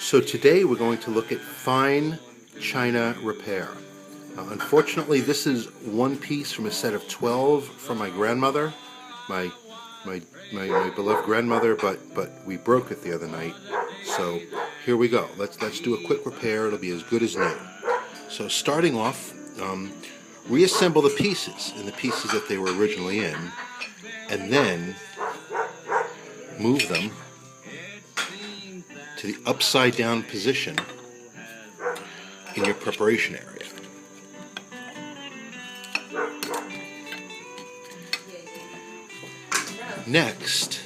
So today we're going to look at fine china repair. Unfortunately, this is one piece from a set of 12 from my grandmother, my beloved grandmother, but we broke it the other night. So here we go. Let's do a quick repair. It'll be as good as new. So starting off, reassemble the pieces in the pieces that they were originally in, and then move them to the upside down position in your preparation area. Next,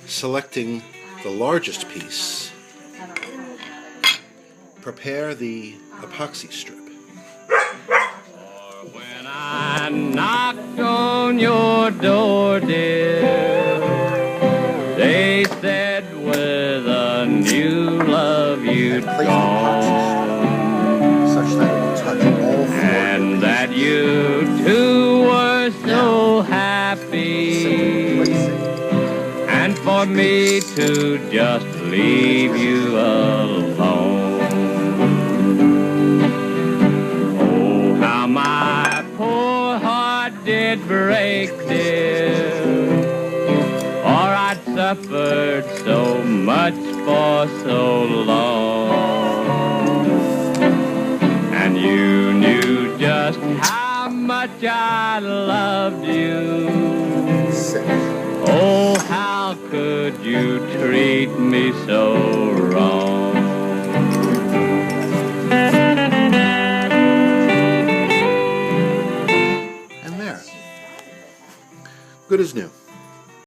selecting the largest piece, prepare the epoxy strip. When I knocked on your door, dear, they said with a new love you'd gone, Such that it will touch all four. and that you two were so happy, and for me to just leave you alone. Oh, how my poor heart did break, dear, for I'd suffered so much for so long, and you knew just how much I loved you. Oh, how could you treat me so wrong? And there. Good as new.